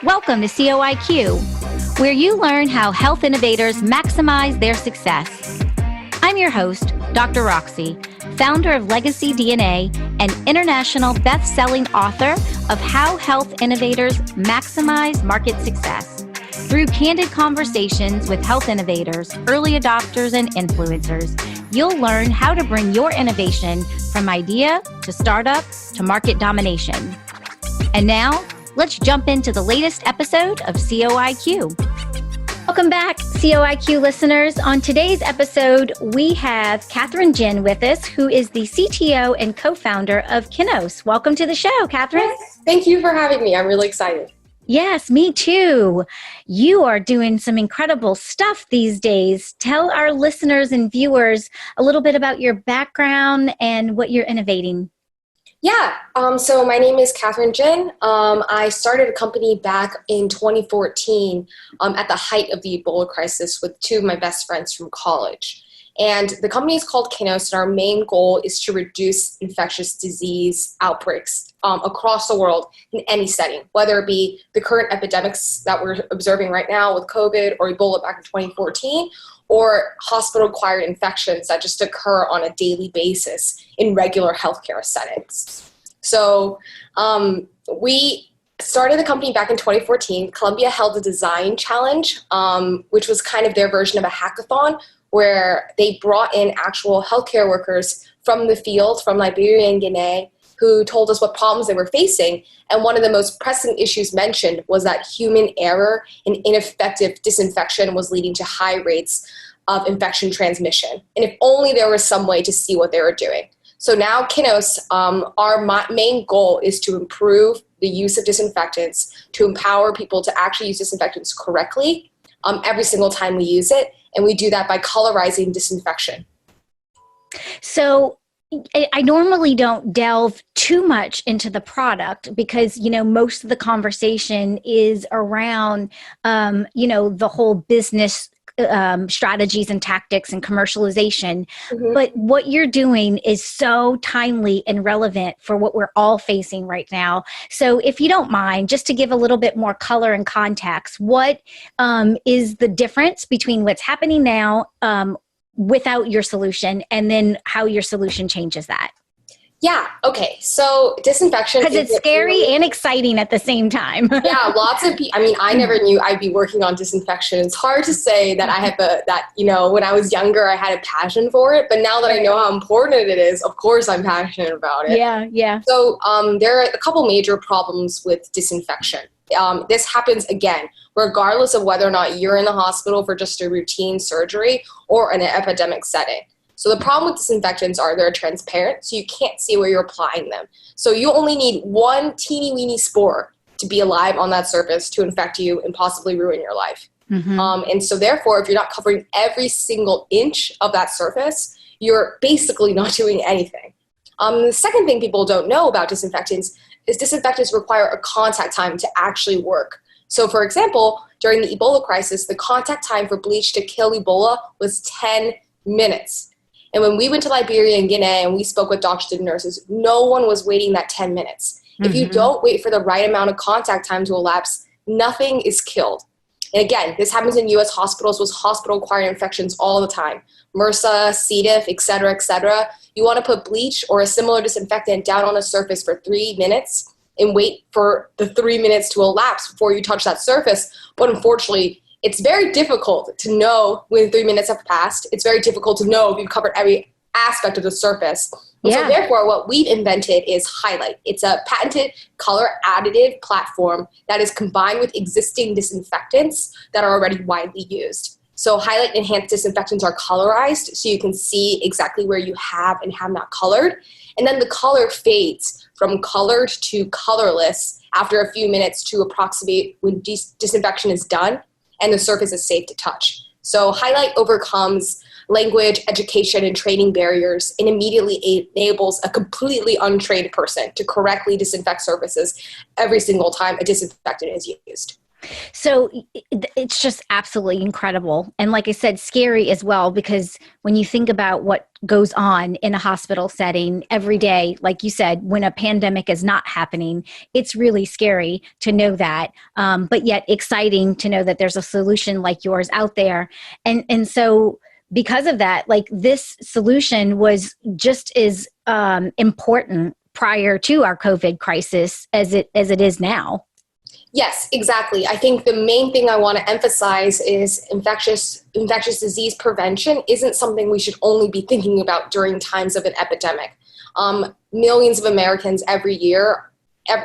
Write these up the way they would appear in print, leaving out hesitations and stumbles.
Welcome to COIQ, where you learn how health innovators maximize their success. I'm your host, Dr. Roxy, founder of Legacy DNA and international best-selling author of How Health Innovators Maximize Market Success. Through candid conversations with health innovators, early adopters, and influencers, you'll learn how to bring your innovation from idea to startup to market domination. And now, let's jump into the latest episode of COIQ. Welcome back, COIQ listeners. On today's episode, we have Katherine Jin with us, who is the CTO and co-founder of Kinos. Welcome to the show, Katherine. Yes, thank you for having me. I'm really excited. Yes, me too. You are doing some incredible stuff these days. Tell our listeners and viewers a little bit about your background and what you're innovating. Yeah, so my name is Katherine Jin. I started a company back in 2014 at the height of the Ebola crisis with two of my best friends from college. And the company is called Kinos, and our main goal is to reduce infectious disease outbreaks across the world in any setting, whether it be the current epidemics that we're observing right now with COVID or Ebola back in 2014, or hospital-acquired infections that just occur on a daily basis in regular healthcare settings. So we started the company back in 2014. Columbia held a design challenge, which was kind of their version of a hackathon, where they brought in actual healthcare workers from the field, from Liberia and Guinea, who told us what problems they were facing. And one of the most pressing issues mentioned was that human error and ineffective disinfection was leading to high rates of infection transmission. And if only there was some way to see what they were doing. So now Kinos, our main goal is to improve the use of disinfectants, to empower people to actually use disinfectants correctly every single time we use it. And we do that by colorizing disinfection. So I normally don't delve too much into the product because, most of the conversation is around, the whole business strategies and tactics and commercialization. Mm-hmm. But what you're doing is so timely and relevant for what we're all facing right now. So if you don't mind, just to give a little bit more color and context, what is the difference between what's happening now without your solution and then how your solution changes that? Yeah, okay. So disinfection. Because it's scary and exciting at the same time. Yeah, lots of people. I never knew I'd be working on disinfection. It's hard to say that I have when I was younger, I had a passion for it. But now that I know how important it is, of course I'm passionate about it. Yeah. So there are a couple major problems with disinfection. This happens again, regardless of whether or not you're in the hospital for just a routine surgery or in an epidemic setting. So the problem with disinfectants are they're transparent, so you can't see where you're applying them. So you only need one teeny weeny spore to be alive on that surface to infect you and possibly ruin your life. Mm-hmm. And so therefore, if you're not covering every single inch of that surface, you're basically not doing anything. The second thing people don't know about disinfectants is disinfectants require a contact time to actually work. So for example, during the Ebola crisis, the contact time for bleach to kill Ebola was 10 minutes. And when we went to Liberia and Guinea and we spoke with doctors and nurses, no one was waiting that 10 minutes. Mm-hmm. If you don't wait for the right amount of contact time to elapse, nothing is killed. And again, this happens in U.S. hospitals with hospital-acquired infections all the time. MRSA, C. diff, et cetera, et cetera. You want to put bleach or a similar disinfectant down on a surface for 3 minutes and wait for the 3 minutes to elapse before you touch that surface. But unfortunately, it's very difficult to know when 3 minutes have passed. It's very difficult to know if you've covered every aspect of the surface. Yeah. So therefore, what we've invented is Highlight. It's a patented color additive platform that is combined with existing disinfectants that are already widely used. So Highlight enhanced disinfectants are colorized, so you can see exactly where you have and have not colored. And then the color fades from colored to colorless after a few minutes to approximate when disinfection is done and the surface is safe to touch. So Highlight overcomes language, education, and training barriers and immediately enables a completely untrained person to correctly disinfect surfaces every single time a disinfectant is used. So it's just absolutely incredible. And like I said, scary as well, because when you think about what goes on in a hospital setting every day, like you said, when a pandemic is not happening, it's really scary to know that. But yet exciting to know that there's a solution like yours out there. And so because of that, like this solution was just as important prior to our COVID crisis as it is now. Yes, exactly. I think the main thing I want to emphasize is infectious disease prevention isn't something we should only be thinking about during times of an epidemic. Millions of Americans every year,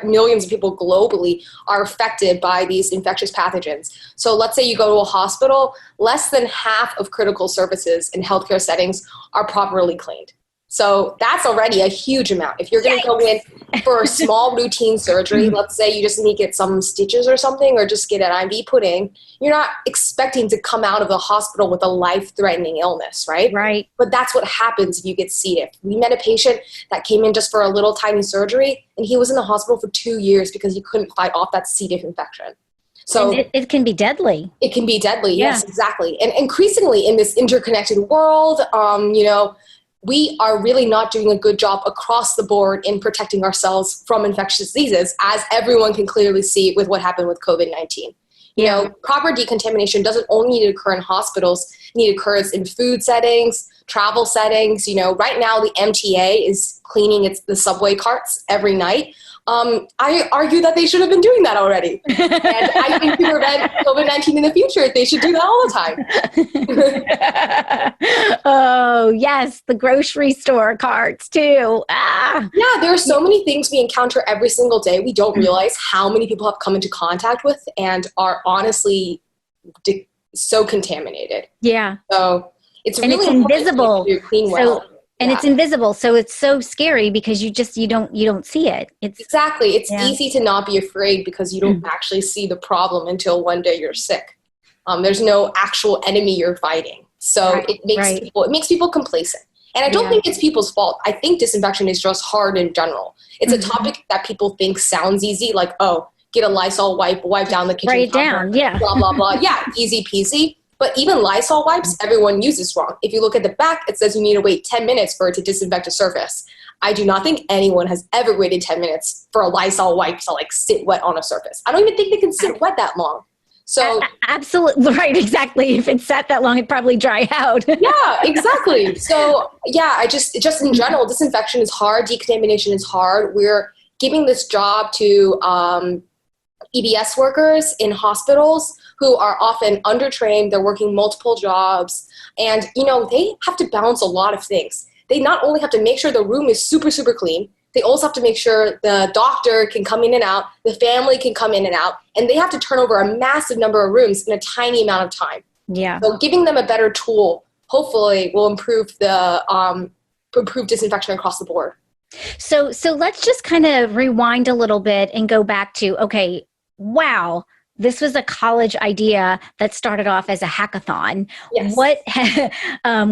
millions of people globally are affected by these infectious pathogens. So let's say you go to a hospital, less than half of critical services in healthcare settings are properly cleaned. So that's already a huge amount. If you're going to go in for a small routine surgery, let's say you just need to get some stitches or something, or just get an IV put in, you're not expecting to come out of the hospital with a life-threatening illness, right? Right. But that's what happens if you get C. diff. We met a patient that came in just for a little tiny surgery, and he was in the hospital for 2 years because he couldn't fight off that C. diff infection. So and it can be deadly. It can be deadly. Yeah. Yes, exactly. And increasingly in this interconnected world, we are really not doing a good job across the board in protecting ourselves from infectious diseases, as everyone can clearly see with what happened with COVID-19. You know, proper decontamination doesn't only need to occur in hospitals, it needs to occur in food settings, travel settings. You know, right now the MTA is cleaning the subway carts every night. I argue that they should have been doing that already. And I think to prevent COVID-19 in the future, they should do that all the time. Oh, yes, the grocery store carts too. Ah. Yeah, there are so many things we encounter every single day. We don't realize how many people have come into contact with and are honestly so contaminated. Yeah. So it's really invisible. To clean well. And it's invisible, so it's so scary because you don't see it. Exactly. It's easy to not be afraid because you don't actually see the problem until one day you're sick. There's no actual enemy you're fighting, so it makes people complacent. And I don't think it's people's fault. I think disinfection is just hard in general. It's a topic that people think sounds easy, like, oh, get a Lysol wipe down the kitchen. Write it down, blah blah blah. Yeah, easy peasy. But even Lysol wipes, everyone uses wrong. If you look at the back, it says you need to wait 10 minutes for it to disinfect a surface. I do not think anyone has ever waited 10 minutes for a Lysol wipe to sit wet on a surface. I don't even think they can sit wet that long. So absolutely right, exactly. If it sat that long, it'd probably dry out. Yeah, exactly. So yeah, just in general, disinfection is hard. Decontamination is hard. We're giving this job to EBS workers in hospitals who are often undertrained. They're working multiple jobs, and they have to balance a lot of things. They not only have to make sure the room is super, super clean, they also have to make sure the doctor can come in and out, the family can come in and out, and they have to turn over a massive number of rooms in a tiny amount of time. Yeah. So giving them a better tool hopefully will improve disinfection across the board. So let's just kind of rewind a little bit and go back to, okay, wow, this was a college idea that started off as a hackathon. Yes.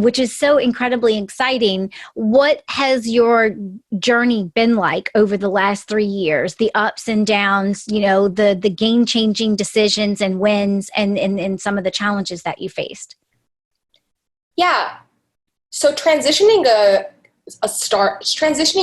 Which is so incredibly exciting. What has your journey been like over the last 3 years? The ups and downs, the game-changing decisions and wins, and some of the challenges that you faced. Yeah. So transitioning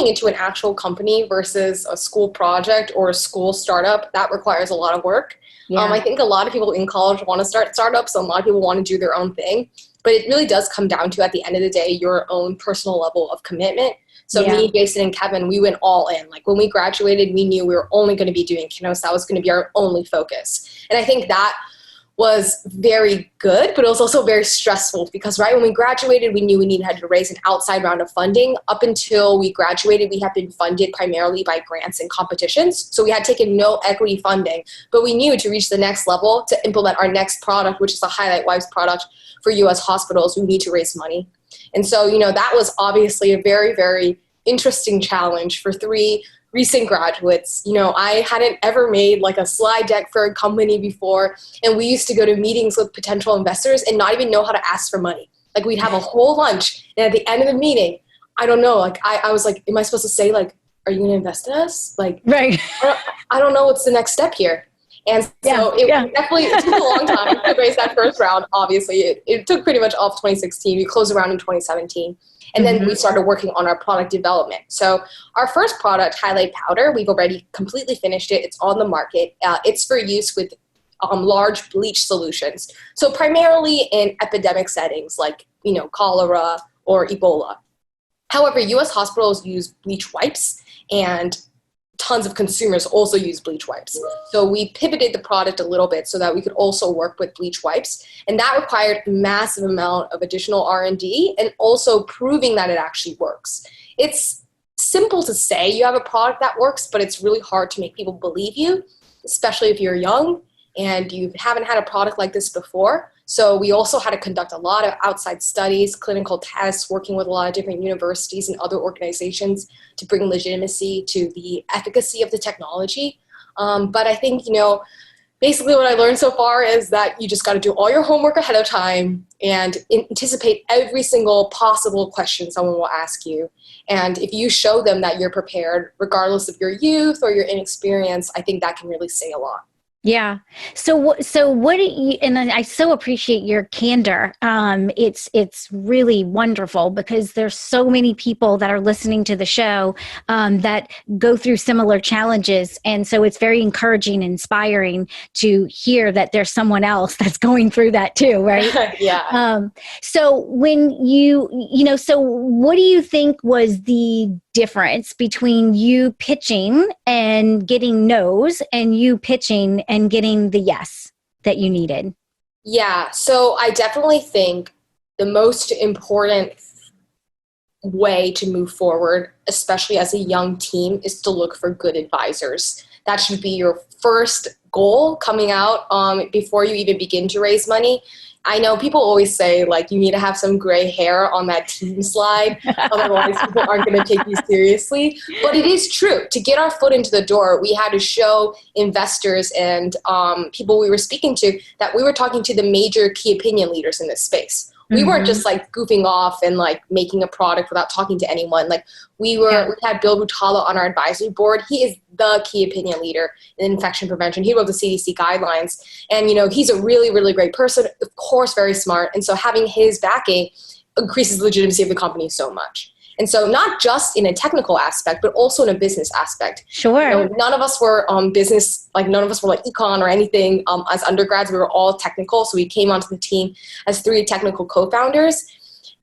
into an actual company versus a school project or a school startup, that requires a lot of work. Yeah. I think a lot of people in college want to start startups, and a lot of people want to do their own thing. But it really does come down to, at the end of the day, your own personal level of commitment. So me, Jason, and Kevin, we went all in. When we graduated, we knew we were only going to be doing Kinos. That was going to be our only focus. And I think that was very good, but it was also very stressful because right when we graduated, we knew we had to raise an outside round of funding. Up until we graduated, we had been funded primarily by grants and competitions. So we had taken no equity funding, but we knew to reach the next level, to implement our next product, which is a Highlight Wipes product for US hospitals, we need to raise money. And so, that was obviously a very, very interesting challenge for 3 recent graduates. I hadn't ever made a slide deck for a company before, and we used to go to meetings with potential investors and not even know how to ask for money. We'd have a whole lunch, and at the end of the meeting, I don't know, I was like, am I supposed to say are you going to invest in us? Right. I don't know what's the next step here. And so it took a long time to raise that first round. Obviously, it took pretty much all of 2016. We closed around in 2017. And then we started working on our product development. So our first product, Highlight Powder, we've already completely finished it. It's on the market. It's for use with large bleach solutions. So primarily in epidemic settings like, cholera or Ebola. However, U.S. hospitals use bleach wipes, and tons of consumers also use bleach wipes. So we pivoted the product a little bit so that we could also work with bleach wipes. And that required a massive amount of additional R&D and also proving that it actually works. It's simple to say you have a product that works, but it's really hard to make people believe you, especially if you're young and you haven't had a product like this before. So we also had to conduct a lot of outside studies, clinical tests, working with a lot of different universities and other organizations to bring legitimacy to the efficacy of the technology. But I think, basically what I learned so far is that you just got to do all your homework ahead of time and anticipate every single possible question someone will ask you. And if you show them that you're prepared, regardless of your youth or your inexperience, I think that can really say a lot. Yeah. So what do you, and I so appreciate your candor. It's really wonderful because there's so many people that are listening to the show that go through similar challenges. And so it's very encouraging and inspiring to hear that there's someone else that's going through that too, right? Yeah. So when so what do you think was the difference between you pitching and getting no's and you pitching and getting the yes that you needed? Yeah, so I definitely think the most important way to move forward, especially as a young team, is to look for good advisors. That should be your first goal coming out before you even begin to raise money. I know people always say, you need to have some gray hair on that team slide. Otherwise, people aren't going to take you seriously. But it is true. To get our foot into the door, we had to show investors and people we were speaking to that we were talking to the major key opinion leaders in this space. We weren't just goofing off and making a product without talking to anyone. We had Bill Rutala on our advisory board. He is the key opinion leader in infection prevention. He wrote the CDC guidelines. And, he's a really, really great person, of course, very smart. And so having his backing increases the legitimacy of the company so much. And so not just in a technical aspect, but also in a business aspect. Sure. None of us were business, none of us were econ or anything as undergrads. We were all technical. So we came onto the team as 3 technical co-founders.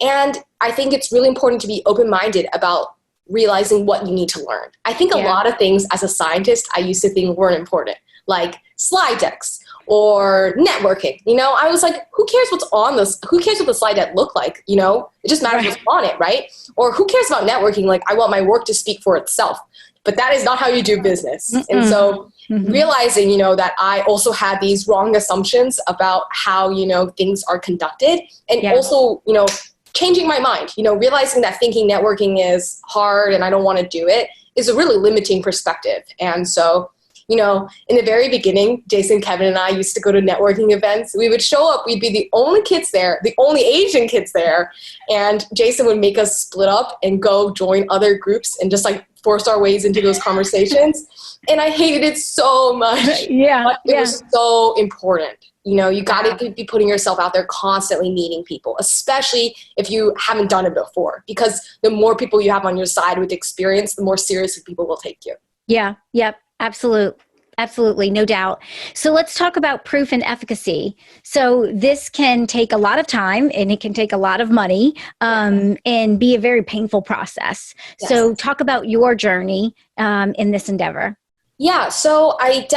And I think it's really important to be open-minded about realizing what you need to learn. I think a lot of things as a scientist, I used to think weren't important, like slide decks or networking. I was like, who cares what's on this? Who cares what the slide deck look like? It just matters what's on it, right? Or who cares about networking? I want my work to speak for itself. But that is not how you do business. And so realizing, that I also had these wrong assumptions about how, things are conducted, and also, changing my mind, realizing that thinking networking is hard and I don't want to do it is a really limiting perspective. And so, in the very beginning, Jason, Kevin, and I used to go to networking events. We would show up. We'd be the only kids there, the only Asian kids there. And Jason would make us split up and go join other groups and just force our ways into those conversations. And I hated it so much. But it was so important. You got to be putting yourself out there, constantly meeting people, especially if you haven't done it before, because the more people you have on your side with experience, the more seriously people will take you. Yeah. Yep. Absolutely. No doubt. So let's talk about proof and efficacy. So this can take a lot of time and it can take a lot of money and be a very painful process. Yes. So talk about your journey in this endeavor. Yeah, so as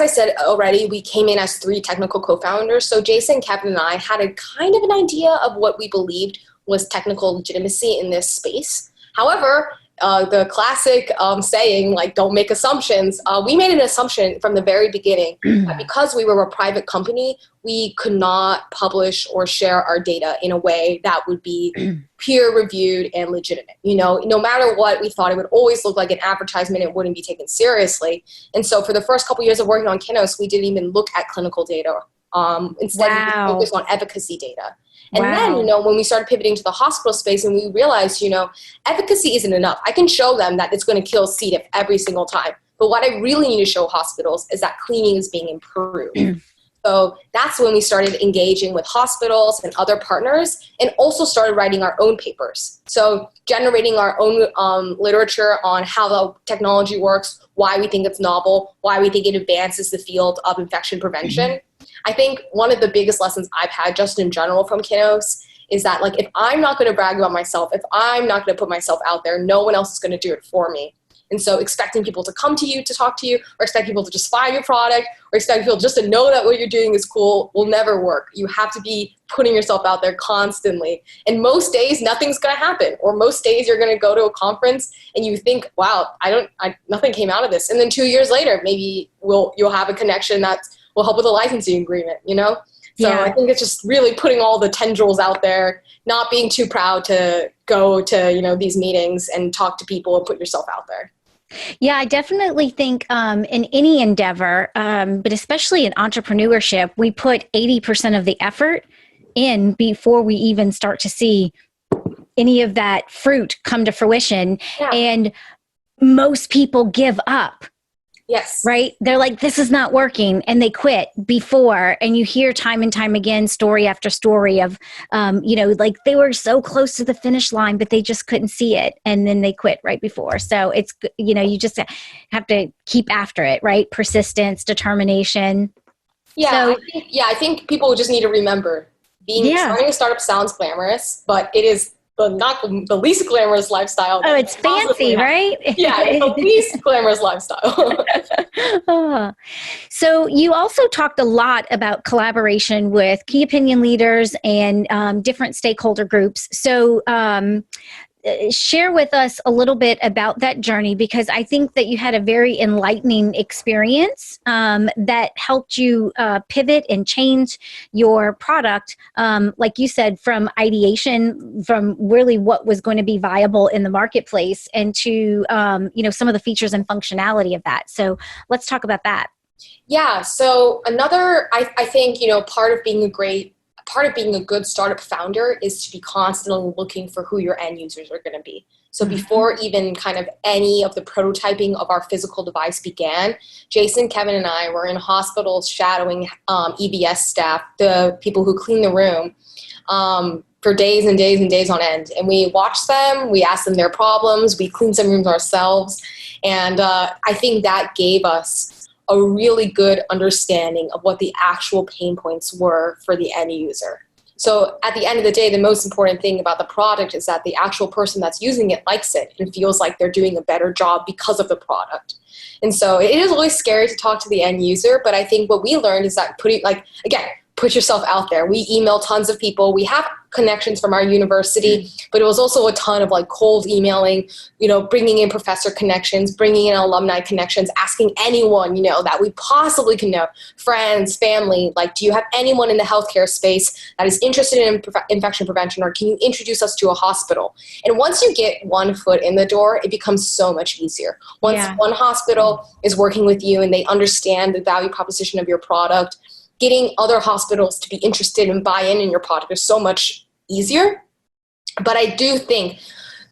I said already, we came in as 3 technical co-founders. So Jason, Kevin, and I had a kind of an idea of what we believed was technical legitimacy in this space. However, the classic saying, don't make assumptions, we made an assumption from the very beginning that because we were a private company, we could not publish or share our data in a way that would be peer-reviewed and legitimate. No matter what, we thought it would always look like an advertisement. It wouldn't be taken seriously. And so for the first couple years of working on Kinos, we didn't even look at clinical data. Instead, we focused on efficacy data. And then, when we started pivoting to the hospital space and we realized, efficacy isn't enough. I can show them that it's going to kill C. diff every single time. But what I really need to show hospitals is that cleaning is being improved. So that's when we started engaging with hospitals and other partners, and also started writing our own papers. So generating our own literature on how the technology works, why we think it's novel, why we think it advances the field of infection prevention. I think one of the biggest lessons I've had just in general from Kinos is that, like, if I'm not going to brag about myself, if I'm not going to put myself out there, no one else is going to do it for me. And so expecting people to come to you to talk to you, or expect people to just buy your product, or expect people just to know that what you're doing is cool will never work. You have to be putting yourself out there constantly. And most days, nothing's going to happen. Or most days, you're going to go to a conference and you think, wow, nothing came out of this. And then 2 years later, maybe you'll have a connection that will help with a licensing agreement, you know? So yeah. I think it's just really putting all the tendrils out there, not being too proud to go to, these meetings and talk to people and put yourself out there. Yeah, I definitely think in any endeavor, but especially in entrepreneurship, we put 80% of the effort in before we even start to see any of that fruit come to fruition. Yeah. And most people give up. Yes. Right? They're like, this is not working. And they quit before. And you hear time and time again, story after story of, like they were so close to the finish line, but they just couldn't see it. And then they quit right before. So it's, you just have to keep after it, right? Persistence, determination. Yeah. I think people just need to remember starting a startup sounds glamorous, but it is not the least glamorous lifestyle. Oh, it's fancy, right? Yeah, it's the least glamorous lifestyle. So you also talked a lot about collaboration with key opinion leaders and different stakeholder groups. So share with us a little bit about that journey, because I think that you had a very enlightening experience that helped you pivot and change your product, like you said, from ideation, from really what was going to be viable in the marketplace, and to some of the features and functionality of that. So let's talk about that. Yeah. So I think part of being a good startup founder is to be constantly looking for who your end users are going to be. So before even kind of any of the prototyping of our physical device began, Jason, Kevin, and I were in hospitals shadowing EBS staff, the people who clean the room, for days and days and days on end. And we watched them, we asked them their problems, we cleaned some rooms ourselves. And I think that gave us a really good understanding of what the actual pain points were for the end user. So at the end of the day, the most important thing about the product is that the actual person that's using it likes it and feels like they're doing a better job because of the product. And so it is always scary to talk to the end user, but I think what we learned is that put yourself out there. We email tons of people. We have connections from our university, but it was also a ton of cold emailing, bringing in professor connections, bringing in alumni connections, asking anyone, that we possibly can know, friends, family, do you have anyone in the healthcare space that is interested in infection prevention, or can you introduce us to a hospital? And once you get one foot in the door, it becomes so much easier. Once one hospital is working with you and they understand the value proposition of your product, getting other hospitals to be interested and buy in your product is so much easier. But I do think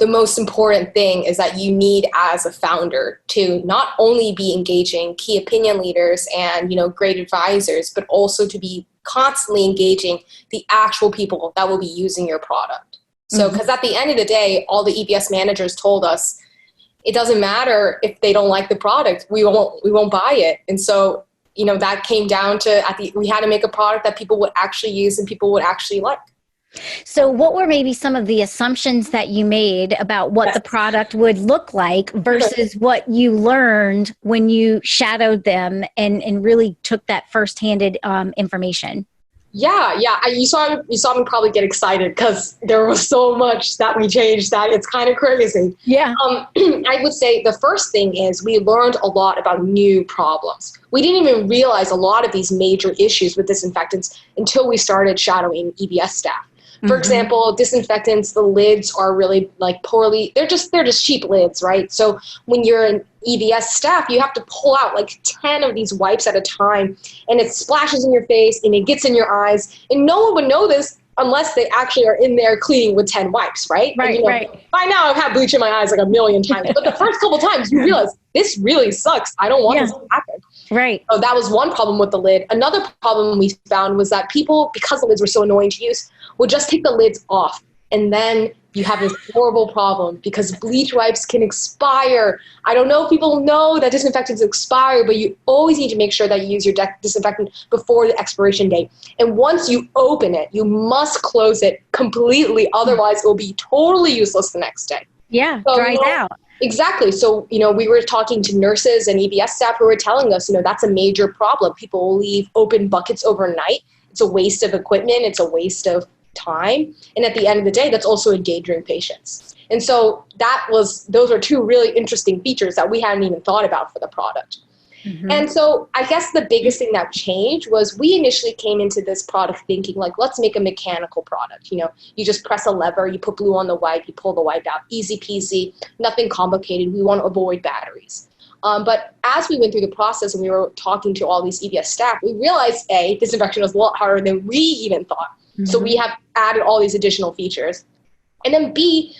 the most important thing is that you need, as a founder, to not only be engaging key opinion leaders and, great advisors, but also to be constantly engaging the actual people that will be using your product. So, because at the end of the day, all the EBS managers told us, it doesn't matter if they don't like the product, we won't buy it. And so, that came down to we had to make a product that people would actually use and people would actually like. So what were maybe some of the assumptions that you made about what the product would look like versus what you learned when you shadowed them and really took that first-handed information? Yeah. You saw me probably get excited because there was so much that we changed that it's kind of crazy. Yeah. I would say the first thing is we learned a lot about new problems. We didn't even realize a lot of these major issues with disinfectants until we started shadowing EBS staff. For example, disinfectants, the lids are really poorly, they're just cheap lids, right? So when you're an EBS staff, you have to pull out 10 of these wipes at a time, and it splashes in your face and it gets in your eyes, and no one would know this unless they actually are in there cleaning with 10 wipes, right? Right, and, right. By now I've had bleach in my eyes a million times, but the first couple times you realize this really sucks. I don't want this to happen. Right. So that was one problem with the lid. Another problem we found was that people, because the lids were so annoying to use, would just take the lids off. And then you have this horrible problem because bleach wipes can expire. I don't know if people know that disinfectants expire, but you always need to make sure that you use your disinfectant before the expiration date. And once you open it, you must close it completely. Otherwise, it will be totally useless the next day. Yeah, so, dries out. Exactly. So, we were talking to nurses and EBS staff who were telling us, that's a major problem. People will leave open buckets overnight. It's a waste of equipment. It's a waste of time. And at the end of the day, that's also endangering patients. And so those are two really interesting features that we hadn't even thought about for the product. Mm-hmm. And so I guess the biggest thing that changed was we initially came into this product thinking like, let's make a mechanical product. You just press a lever, you put blue on the wipe, you pull the wipe out, easy peasy, nothing complicated. We want to avoid batteries. But as we went through the process and we were talking to all these EBS staff, we realized A, disinfection was a lot harder than we even thought. Mm-hmm. So we have added all these additional features. And then B,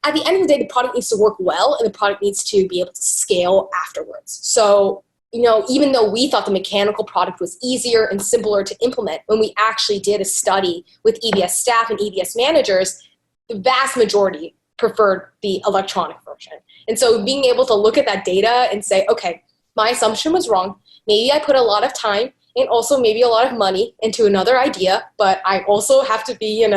at the end of the day, the product needs to work well and the product needs to be able to scale afterwards. So, even though we thought the mechanical product was easier and simpler to implement, when we actually did a study with EBS staff and EBS managers, the vast majority preferred the electronic version. And so being able to look at that data and say, okay, my assumption was wrong. Maybe I put a lot of time and also maybe a lot of money into another idea, but I also have to be, an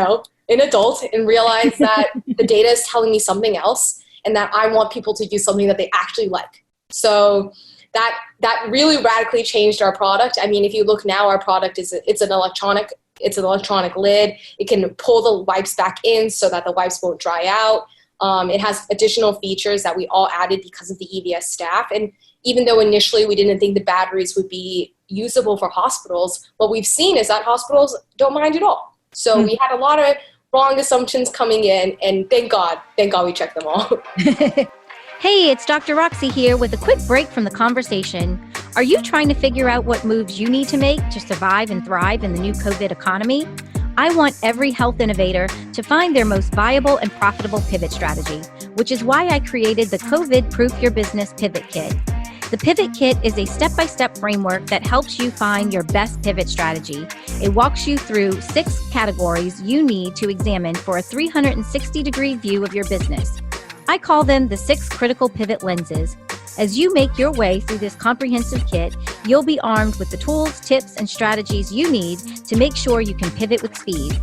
adult and realize that the data is telling me something else and that I want people to use something that they actually like. So that really radically changed our product. I mean, if you look now, our product it's an electronic lid. It can pull the wipes back in so that the wipes won't dry out. It has additional features that we all added because of the EBS staff. And even though initially we didn't think the batteries would be usable for hospitals, what we've seen is that hospitals don't mind at all. So we had a lot of wrong assumptions coming in, and thank God we checked them all. Hey, it's Dr. Roxy here with a quick break from the conversation. Are you trying to figure out what moves you need to make to survive and thrive in the new COVID economy? I want every health innovator to find their most viable and profitable pivot strategy, which is why I created the COVID Proof Your Business Pivot Kit. The Pivot Kit is a step-by-step framework that helps you find your best pivot strategy. It walks you through 6 categories you need to examine for a 360-degree view of your business. I call them the 6 critical pivot lenses. As you make your way through this comprehensive kit, you'll be armed with the tools, tips, and strategies you need to make sure you can pivot with speed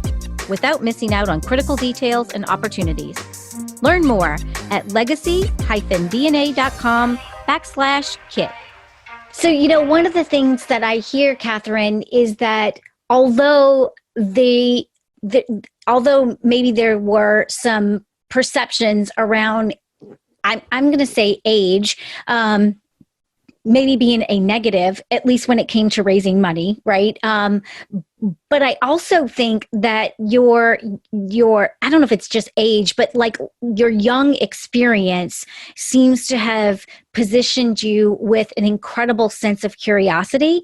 without missing out on critical details and opportunities. Learn more at legacy-dna.com/kit. So, one of the things that I hear, Katherine, is that although although maybe there were some perceptions around, I'm going to say age, maybe being a negative, at least when it came to raising money, right? But I also think that your I don't know if it's just age, but like your young experience seems to have positioned you with an incredible sense of curiosity.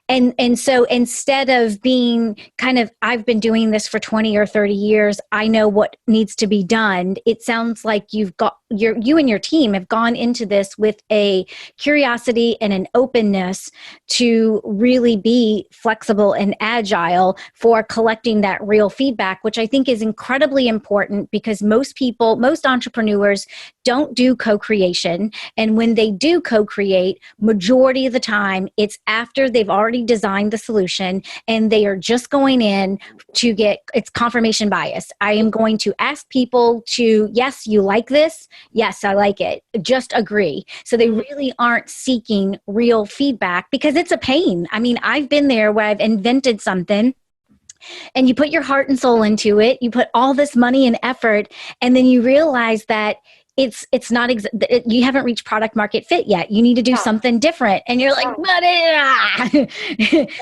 And so instead of being kind of, I've been doing this for 20 or 30 years, I know what needs to be done. It sounds like you and your team have gone into this with a curiosity and an openness to really be flexible and agile for collecting that real feedback, which I think is incredibly important because most entrepreneurs don't do co-creation. And when they do co-create, majority of the time, it's after they've already designed the solution and they are just going in to it's confirmation bias. I am going to ask people to, yes, you like this? Yes, I like it. Just agree. So they really aren't seeking real feedback because it's a pain. I mean, I've been there where I've invented something and you put your heart and soul into it. You put all this money and effort, and then you realize that it's not you haven't reached product market fit yet. You need to do something different, and you're like,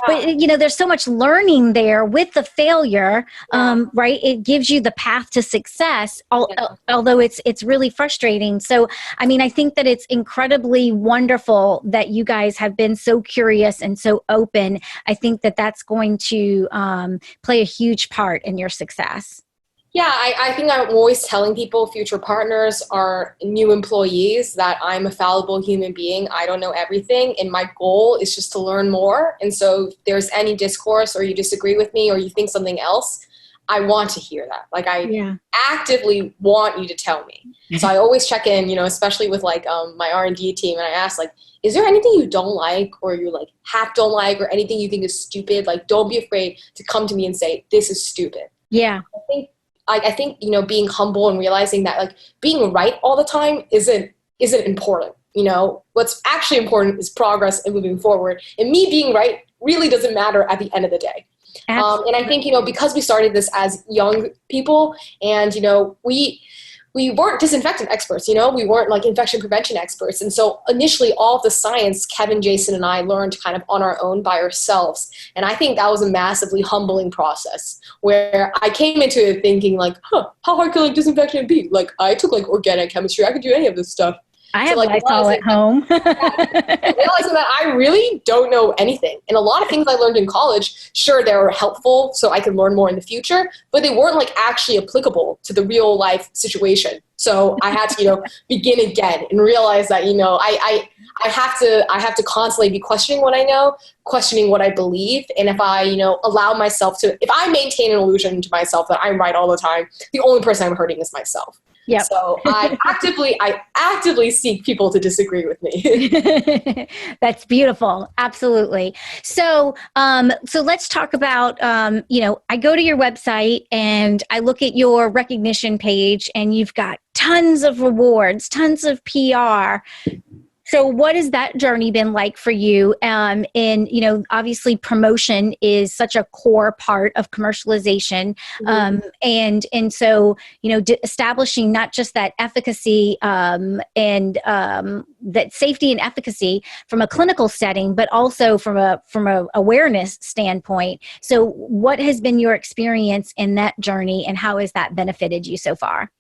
but there's so much learning there with the failure, right? It gives you the path to success, although it's really frustrating. So, I mean, I think that it's incredibly wonderful that you guys have been so curious and so open. I think that that's going to play a huge part in your success. Yeah, I think I'm always telling people, future partners or new employees, that I'm a fallible human being. I don't know everything. And my goal is just to learn more. And so if there's any discourse or you disagree with me or you think something else, I want to hear that. Like I actively want you to tell me. So I always check in, especially with like my R&D team. And I ask like, is there anything you don't like or you like half don't like or anything you think is stupid? Like, don't be afraid to come to me and say, this is stupid. Yeah. I think being humble and realizing that like being right all the time isn't important. What's actually important is progress and moving forward. And me being right really doesn't matter at the end of the day. And I think because we started this as young people, and we weren't disinfectant experts, we weren't like infection prevention experts. And so initially all of the science, Kevin, Jason, and I learned kind of on our own by ourselves. And I think that was a massively humbling process where I came into it thinking like, how hard could like disinfection be? Like I took like organic chemistry. I could do any of this stuff. I have Lysol at home. Realizing that I really don't know anything. And a lot of things I learned in college, sure, they were helpful so I could learn more in the future, but they weren't like actually applicable to the real life situation. So I had to, begin again and realize that, I have to constantly be questioning what I know, questioning what I believe. And if I, allow myself to, if I maintain an illusion to myself that I'm right all the time, the only person I'm hurting is myself. Yeah. So I actively seek people to disagree with me. That's beautiful. Absolutely. So, so let's talk about, I go to your website and I look at your recognition page and you've got tons of rewards, tons of PR. So what has that journey been like for you? And, obviously promotion is such a core part of commercialization. And so, establishing not just that efficacy and that safety and efficacy from a clinical setting, but also from a awareness standpoint. So what has been your experience in that journey and how has that benefited you so far?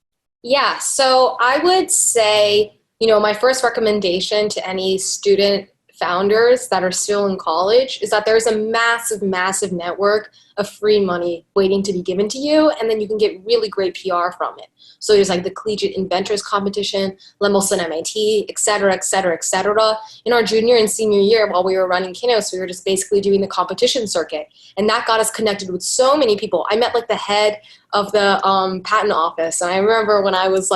Yeah, so I would say, my first recommendation to any student founders that are still in college is that there's a massive, massive network of free money waiting to be given to you, and then you can get really great PR from it. So there's like the Collegiate Inventors Competition, Lemelson MIT, et cetera, et cetera, et cetera. In our junior and senior year, while we were running Kinos, we were just basically doing the competition circuit. And that got us connected with so many people. I met like the head of the patent office. And I remember when I was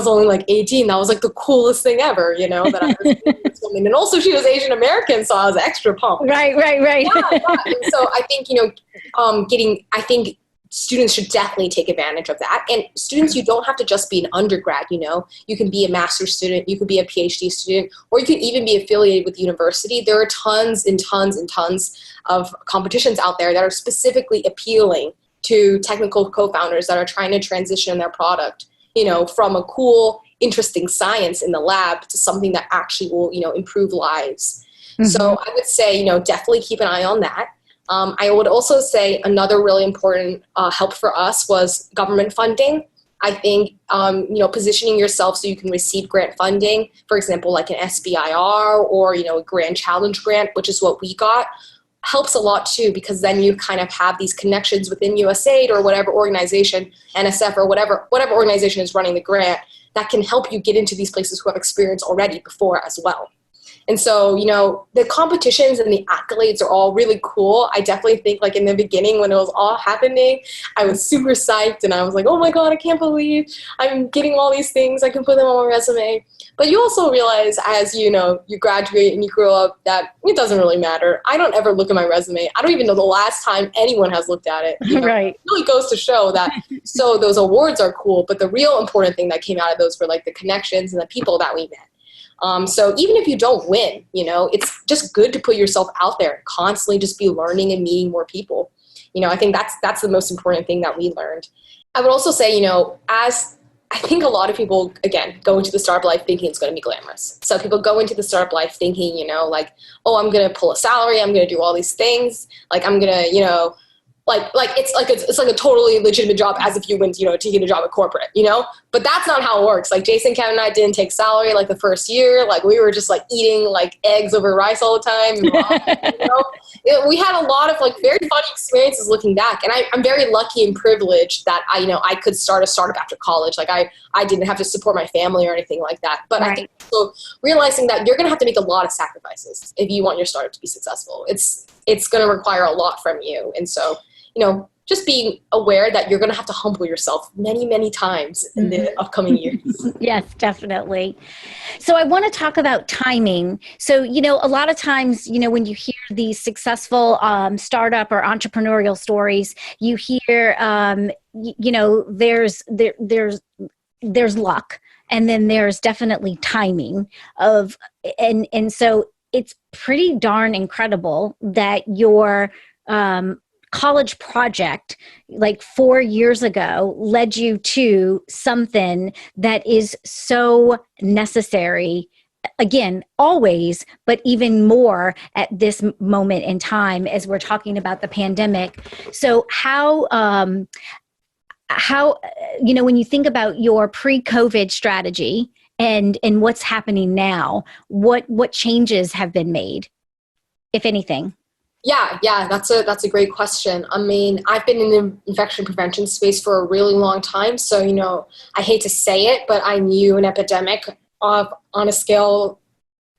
only like 18, that was like the coolest thing ever, that I was with women. And also she was Asian American, so I was extra pumped. Right. Yeah. And so I think, I think students should definitely take advantage of that. And students, you don't have to just be an undergrad, you can be a master's student, you could be a PhD student, or you can even be affiliated with the university. There are tons and tons and tons of competitions out there that are specifically appealing to technical co-founders that are trying to transition their product, from a cool, interesting science in the lab to something that actually will, improve lives. Mm-hmm. So I would say, definitely keep an eye on that. I would also say another really important help for us was government funding. I think, positioning yourself so you can receive grant funding, for example, like an SBIR or, a Grand Challenge grant, which is what we got, helps a lot too, because then you kind of have these connections within USAID or whatever organization, NSF or whatever organization is running the grant that can help you get into these places who have experience already before as well. And so, the competitions and the accolades are all really cool. I definitely think like in the beginning when it was all happening, I was super psyched and I was like, oh my God, I can't believe I'm getting all these things. I can put them on my resume. But you also realize as, you graduate and you grow up that it doesn't really matter. I don't ever look at my resume. I don't even know the last time anyone has looked at it. Right. It really goes to show that, so those awards are cool, but the real important thing that came out of those were like the connections and the people that we met. So even if you don't win, it's just good to put yourself out there, constantly just be learning and meeting more people. I think that's the most important thing that we learned. I would also say, as I think a lot of people, again, go into the startup life thinking it's going to be glamorous. So people go into the startup life thinking, like, oh, I'm going to pull a salary. I'm going to do all these things. Like I'm going to, it's like a totally legitimate job, as if you went, to get a job at corporate, but that's not how it works. Like Jason, Kevin, and I didn't take salary like the first year. Like we were just like eating like eggs over rice all the time. We had a lot of like very funny experiences looking back, and I'm very lucky and privileged that I could start a startup after college. Like I didn't have to support my family or anything like that. But right. I think so realizing that you're going to have to make a lot of sacrifices if you want your startup to be successful. It's going to require a lot from you, and so just being aware that you're going to have to humble yourself many, many times in the upcoming years. Yes, definitely. So I want to talk about timing. So, a lot of times, when you hear these successful startup or entrepreneurial stories, you hear, there's luck, and then there's definitely timing and so it's pretty darn incredible that your college project like 4 years ago led you to something that is so necessary, again, always, but even more at this moment in time as we're talking about the pandemic. So how when you think about your pre-COVID strategy and what's happening now, what changes have been made, if anything? Yeah, that's a great question. I mean, I've been in the infection prevention space for a really long time. So, I hate to say it, but I knew an epidemic on a scale,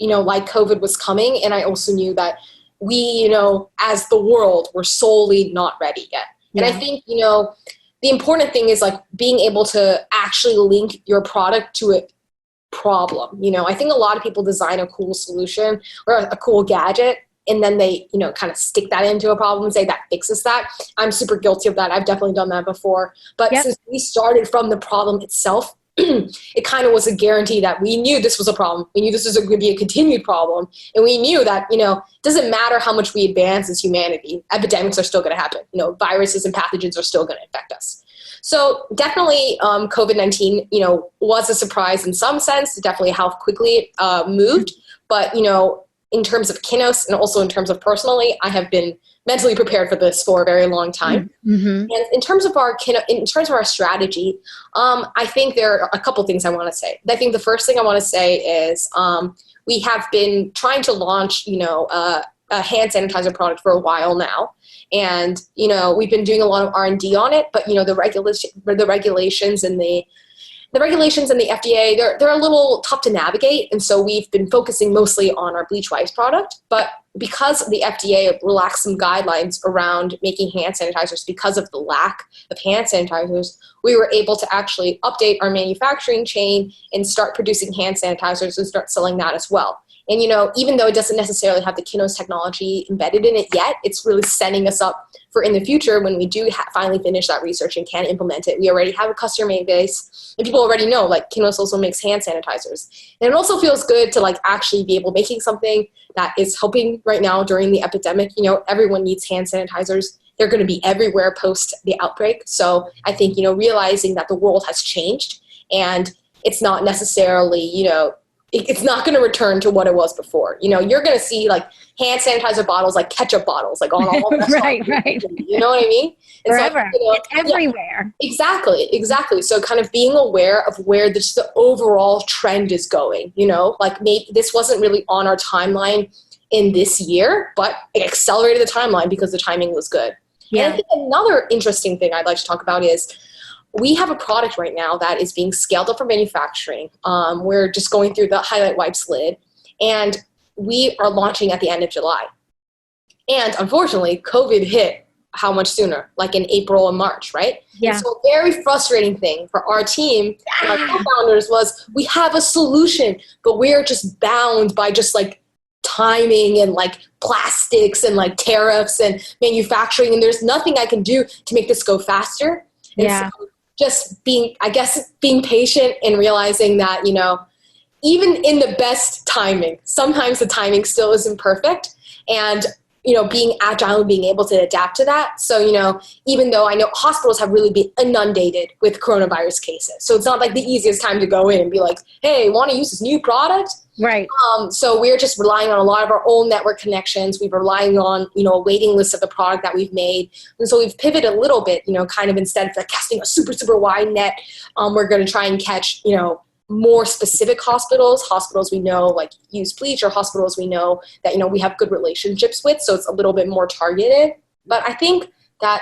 like COVID was coming. And I also knew that we, as the world, were solely not ready yet. Yeah. And I think, the important thing is like being able to actually link your product to a problem. I think a lot of people design a cool solution or a cool gadget, and then they, kind of stick that into a problem and say that fixes that. I'm super guilty of that. I've definitely done that before. But Yep. Since we started from the problem itself, it kind of was a guarantee that we knew this was a problem. We knew this was going to be a continued problem. And we knew that, it doesn't matter how much we advance as humanity, epidemics are still going to happen. Viruses and pathogens are still going to infect us. So definitely COVID-19, was a surprise in some sense, definitely how quickly it moved. But, in terms of Kinos and also in terms of personally, I have been mentally prepared for this for a very long time. Mm-hmm. And in terms of our strategy, I think there are a couple things I want to say. I think the first thing I want to say is we have been trying to launch, a hand sanitizer product for a while now. And, we've been doing a lot of R&D on it, but, the regulations and the regulations and the FDA, they're a little tough to navigate. And so we've been focusing mostly on our bleach wipes product. But because the FDA relaxed some guidelines around making hand sanitizers because of the lack of hand sanitizers, we were able to actually update our manufacturing chain and start producing hand sanitizers and start selling that as well. And, even though it doesn't necessarily have the Kinos technology embedded in it yet, it's really setting us up for in the future when we do finally finish that research and can implement it. We already have a customer base, and people already know, like, Kinos also makes hand sanitizers. And it also feels good to, like, actually be able making something that is helping right now during the epidemic. Everyone needs hand sanitizers. They're going to be everywhere post the outbreak. So I think, realizing that the world has changed and it's not necessarily, it's not going to return to what it was before. You're going to see like hand sanitizer bottles, like ketchup bottles, like on all the right. You know what I mean? Forever. It's everywhere. Yeah, exactly. So kind of being aware of where the overall trend is going, like maybe this wasn't really on our timeline in this year, but it accelerated the timeline because the timing was good. Yeah. And I think another interesting thing I'd like to talk about is we have a product right now that is being scaled up for manufacturing. We're just going through the Highlight Wipes lid, and we are launching at the end of July. And unfortunately, COVID hit how much sooner, like in April and March, right? Yeah. And so a very frustrating thing for our team and our co-founders was we have a solution, but we're just bound by just like timing and like plastics and like tariffs and manufacturing, and there's nothing I can do to make this go faster. And yeah. So just being patient and realizing that, even in the best timing, sometimes the timing still isn't perfect. And being agile and being able to adapt to that. So, even though I know hospitals have really been inundated with coronavirus cases, so it's not like the easiest time to go in and be like, hey, want to use this new product? Right. So we're just relying on a lot of our own network connections. We're relying on, a waiting list of the product that we've made. And so we've pivoted a little bit, kind of instead of like casting a super, super wide net, we're going to try and catch, more specific hospitals we know like use bleach, or hospitals we know that, we have good relationships with. So it's a little bit more targeted. But I think that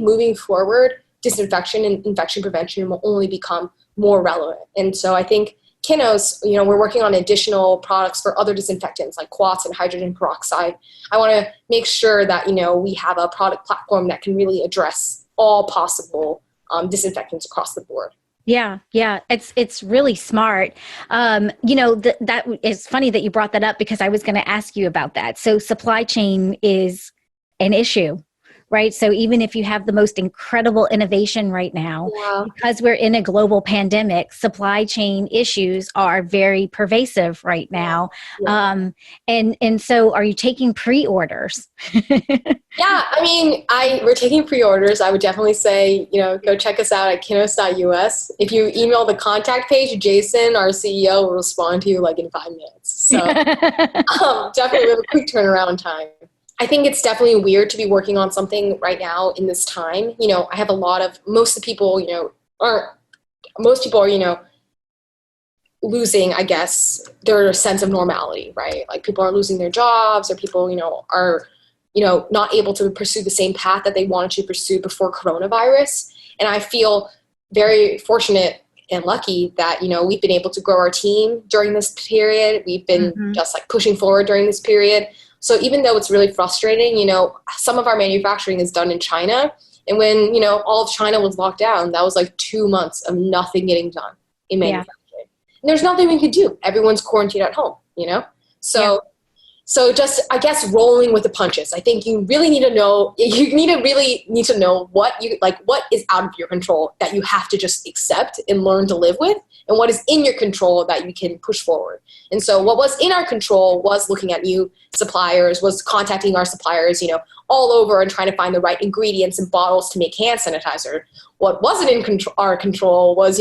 moving forward, disinfection and infection prevention will only become more relevant. And so I think Kinos, we're working on additional products for other disinfectants like quats and hydrogen peroxide. I want to make sure that, we have a product platform that can really address all possible disinfectants across the board. Yeah. It's really smart. That is funny that you brought that up, because I was going to ask you about that. So supply chain is an issue, right? So even if you have the most incredible innovation right now, because we're in a global pandemic, supply chain issues are very pervasive right now. Yeah. And so are you taking pre-orders? Yeah, I mean, we're taking pre-orders. I would definitely say, go check us out at kinos.us. If you email the contact page, Jason, our CEO, will respond to you like in 5 minutes. So definitely we have a quick turnaround time. I think it's definitely weird to be working on something right now in this time. I have most of the people, are losing, I guess, their sense of normality, right? Like people are losing their jobs, or people, are, not able to pursue the same path that they wanted to pursue before coronavirus. And I feel very fortunate and lucky that, we've been able to grow our team during this period. We've been just like pushing forward during this period. So even though it's really frustrating, some of our manufacturing is done in China. And when, all of China was locked down, that was like 2 months of nothing getting done in manufacturing. Yeah. And there's nothing we could do. Everyone's quarantined at home, So just, I guess, rolling with the punches. I think you really need to know, what is out of your control that you have to just accept and learn to live with, and what is in your control that you can push forward. And so what was in our control was looking at new suppliers, was contacting our suppliers, all over, and trying to find the right ingredients and bottles to make hand sanitizer. What wasn't in our control was,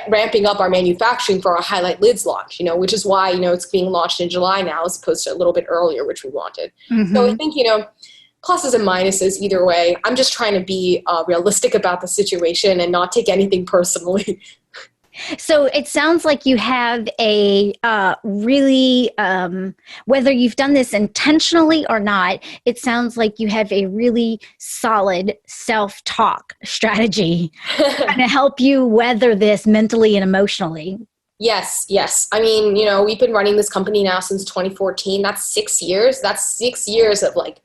ramping up our manufacturing for our Highlight Lids launch, which is why, it's being launched in July now as opposed to a little bit earlier, which we wanted. So I think, pluses and minuses either way. I'm just trying to be realistic about the situation and not take anything personally. So it sounds like you have a really, whether you've done this intentionally or not, it sounds like you have a really solid self-talk strategy to help you weather this mentally and emotionally. Yes. I mean, we've been running this company now since 2014. That's 6 years. That's 6 years of like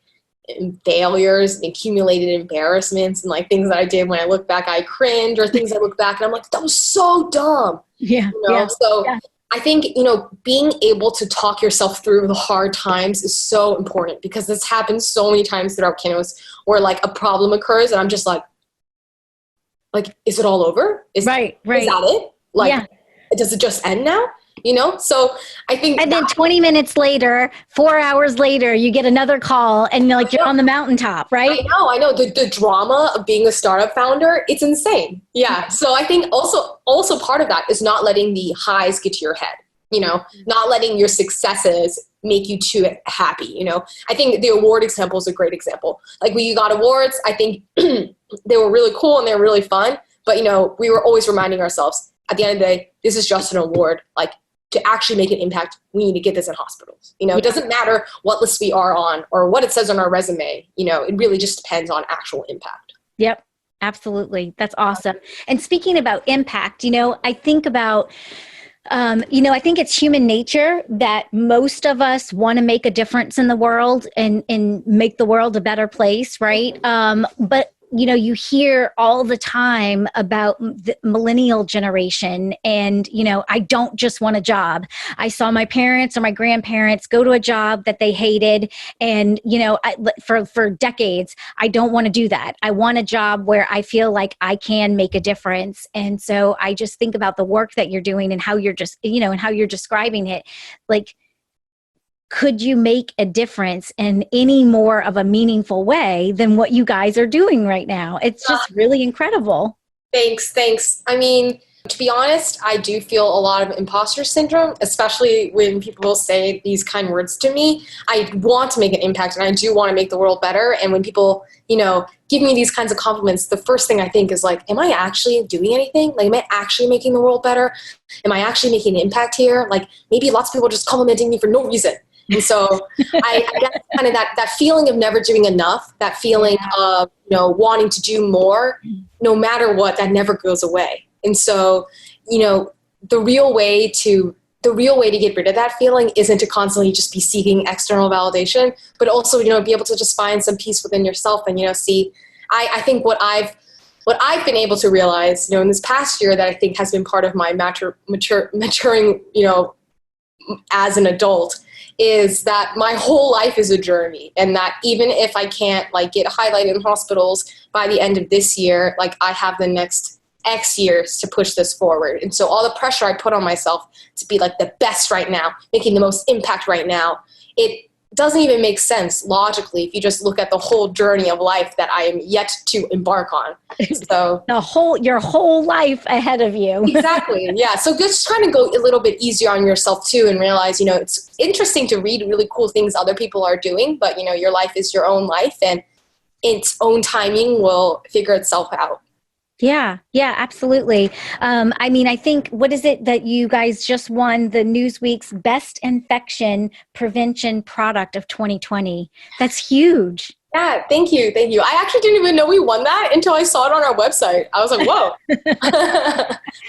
failures and accumulated embarrassments and like things that I did when I look back, I cringe, or things I look back and I'm like, that was so dumb. Yeah. I think, being able to talk yourself through the hard times is so important, because this happens so many times throughout Kinos where like a problem occurs and I'm just like, is it all over? Is that it? Does it just end now? So I think, and then 20 minutes later, 4 hours later, you get another call and you're on the mountaintop, right? I know the drama of being a startup founder, it's insane. Yeah. So I think also part of that is not letting the highs get to your head, not letting your successes make you too happy. I think the award example is a great example. Like when you got awards, I think they were really cool and they were really fun, but we were always reminding ourselves at the end of the day, this is just an award. Like, to actually make an impact, we need to get this in hospitals. It doesn't matter what list we are on or what it says on our resume. It really just depends on actual impact. Yep, absolutely. That's awesome. And speaking about impact, I think about, I think it's human nature that most of us want to make a difference in the world and make the world a better place, right? But you hear all the time about the millennial generation and, I don't just want a job. I saw my parents or my grandparents go to a job that they hated. And, for decades, I don't want to do that. I want a job where I feel like I can make a difference. And so I just think about the work that you're doing and how you're just, and how you're describing it. Like, could you make a difference in any more of a meaningful way than what you guys are doing right now? It's just really incredible. Thanks. I mean, to be honest, I do feel a lot of imposter syndrome, especially when people say these kind words to me. I want to make an impact and I do want to make the world better. And when people, give me these kinds of compliments, the first thing I think is like, am I actually doing anything? Like, am I actually making the world better? Am I actually making an impact here? Like, maybe lots of people are just complimenting me for no reason. And so I guess kind of that feeling of never doing enough, that feeling of, wanting to do more, no matter what, that never goes away. And so, the real way to get rid of that feeling isn't to constantly just be seeking external validation, but also, be able to just find some peace within yourself and, see, I think what I've been able to realize, in this past year that I think has been part of my maturing, as an adult, is that my whole life is a journey, and that even if I can't get highlighted in hospitals by the end of this year, I have the next X years to push this forward. And so all the pressure I put on myself to be the best right now, making the most impact right now, it doesn't even make sense logically if you just look at the whole journey of life that I am yet to embark on. So your whole life ahead of you. Exactly. Yeah. So just trying to go a little bit easier on yourself too, and realize, it's interesting to read really cool things other people are doing, but your life is your own life, and its own timing will figure itself out. Yeah, absolutely. I think, what is it that you guys just won the Newsweek's Best Infection Prevention Product of 2020? That's huge. Yeah, thank you. I actually didn't even know we won that until I saw it on our website. I was like, whoa,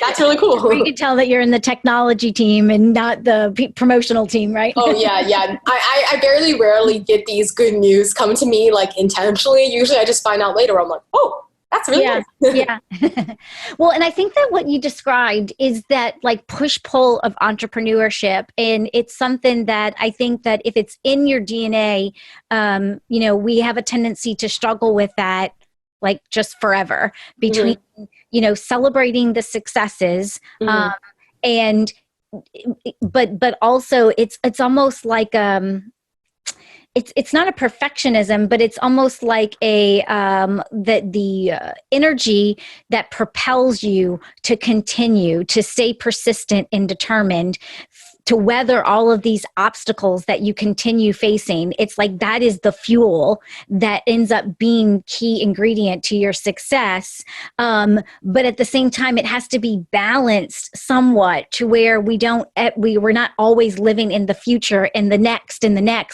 that's really cool. You can tell that you're in the technology team and not the promotional team, right? Oh, yeah. I rarely get these good news come to me intentionally. Usually I just find out later. I'm like, oh, that's really nice. Well, and I think that what you described is that push-pull of entrepreneurship. And it's something that I think that if it's in your DNA, we have a tendency to struggle with that just forever between, celebrating the successes and, but also it's almost like, it's not a perfectionism, but it's almost like the energy that propels you to continue, to stay persistent and determined, to weather all of these obstacles that you continue facing. It's that is the fuel that ends up being key ingredient to your success. But at the same time, it has to be balanced somewhat to where we're not always living in the future and the next,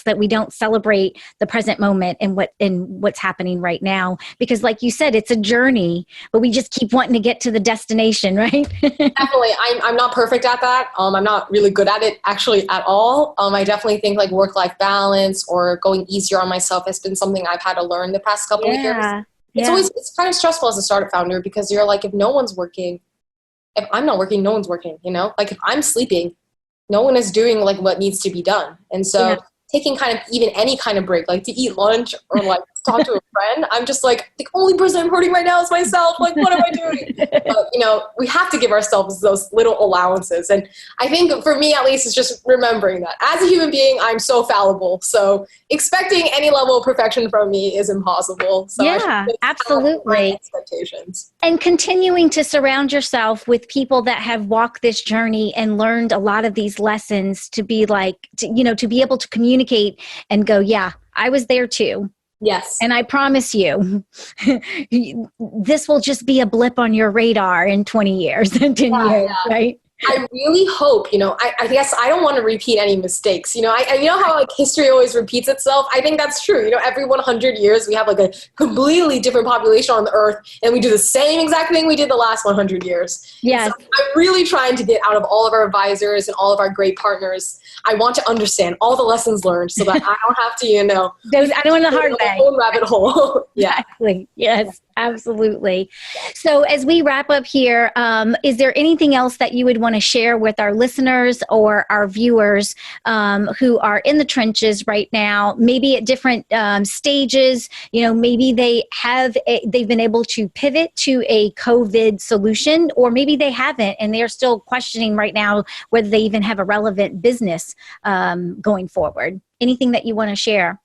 that we don't celebrate the present moment and what's happening right now. Because like you said, it's a journey, but we just keep wanting to get to the destination, right? Definitely. I'm not perfect at that. I'm not really good at it actually at all. I definitely think work-life balance or going easier on myself has been something I've had to learn the past couple of years. It's kind of stressful as a startup founder, because you're if no one's working, if I'm not working, no one's working, if I'm sleeping, no one is doing what needs to be done. And so taking kind of even any kind of break, to eat lunch or talk to a friend, I'm just the only person I'm hurting right now is myself. What am I doing? But, we have to give ourselves those little allowances. And I think for me, at least, it's just remembering that as a human being, I'm so fallible. So expecting any level of perfection from me is impossible. So absolutely. Expectations. And continuing to surround yourself with people that have walked this journey and learned a lot of these lessons to be to be able to communicate and go, yeah, I was there too. Yes. And I promise you, this will just be a blip on your radar in 20 years and 10 years, right? I really hope, I guess I don't want to repeat any mistakes. I how history always repeats itself. I think that's true. Every 100 years we have a completely different population on the earth, and we do the same exact thing we did the last 100 years. Yes. So I'm really trying to get out of all of our advisors and all of our great partners. I want to understand all the lessons learned so that I don't have to, I don't want the hard way. Own rabbit hole. Exactly. Yes. Absolutely. So as we wrap up here, is there anything else that you would want to share with our listeners or our viewers who are in the trenches right now, maybe at different stages? Maybe they've been able to pivot to a COVID solution, or maybe they haven't, and they're still questioning right now whether they even have a relevant business going forward. Anything that you want to share?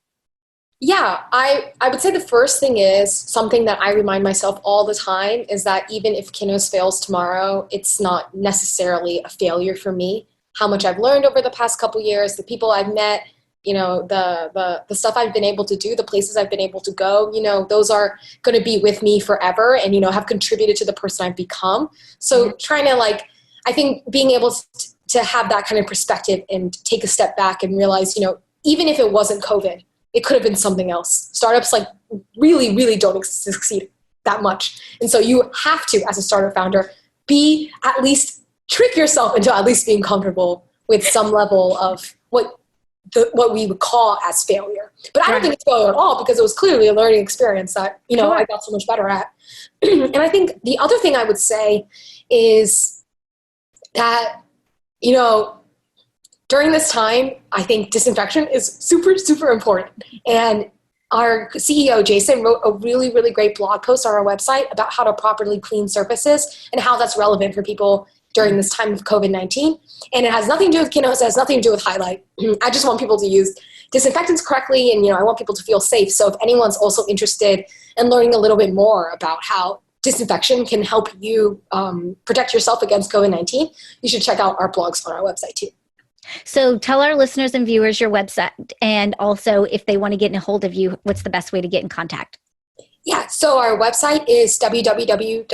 Yeah, I would say the first thing is something that I remind myself all the time is that even if Kinos fails tomorrow, it's not necessarily a failure for me. How much I've learned over the past couple years, the people I've met, the stuff I've been able to do, the places I've been able to go, those are going to be with me forever and, have contributed to the person I've become. So trying to I think being able to have that kind of perspective and take a step back and realize, even if it wasn't COVID, it could have been something else. Startups really, really don't succeed that much. And so you have to, as a startup founder, trick yourself into at least being comfortable with some level of what we would call as failure. But I don't think it's failure at all, because it was clearly a learning experience that, Sure. I got so much better at. And I think the other thing I would say is that, during this time, I think disinfection is super, super important. And our CEO, Jason, wrote a really, really great blog post on our website about how to properly clean surfaces and how that's relevant for people during this time of COVID-19. And it has nothing to do with Kinos, it has nothing to do with Highlight. I just want people to use disinfectants correctly, and I want people to feel safe. So if anyone's also interested in learning a little bit more about how disinfection can help you protect yourself against COVID-19, you should check out our blogs on our website too. So tell our listeners and viewers your website, and also if they want to get in a hold of you, what's the best way to get in contact? Yeah, so our website is www.kinos.us.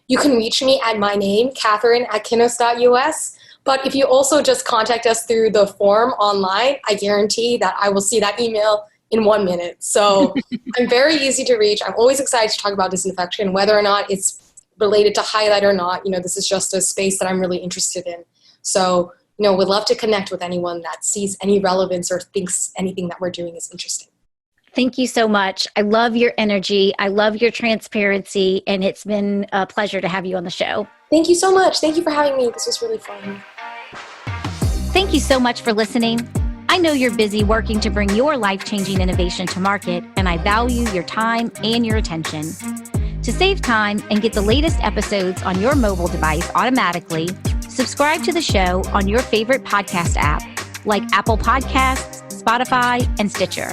You can reach me at my name, Katherine at kinos.us. But if you also just contact us through the form online, I guarantee that I will see that email in 1 minute. So I'm very easy to reach. I'm always excited to talk about disinfection, whether or not it's related to Highlight or not. This is just a space that I'm really interested in. So, would love to connect with anyone that sees any relevance or thinks anything that we're doing is interesting. Thank you so much. I love your energy. I love your transparency, and it's been a pleasure to have you on the show. Thank you so much. Thank you for having me. This was really fun. Thank you so much for listening. I know you're busy working to bring your life-changing innovation to market, and I value your time and your attention. To save time and get the latest episodes on your mobile device automatically, subscribe to the show on your favorite podcast app like Apple Podcasts, Spotify, and Stitcher.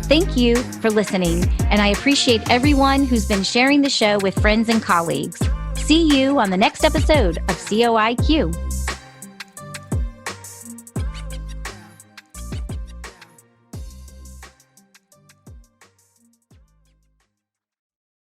Thank you for listening, and I appreciate everyone who's been sharing the show with friends and colleagues. See you on the next episode of COIQ.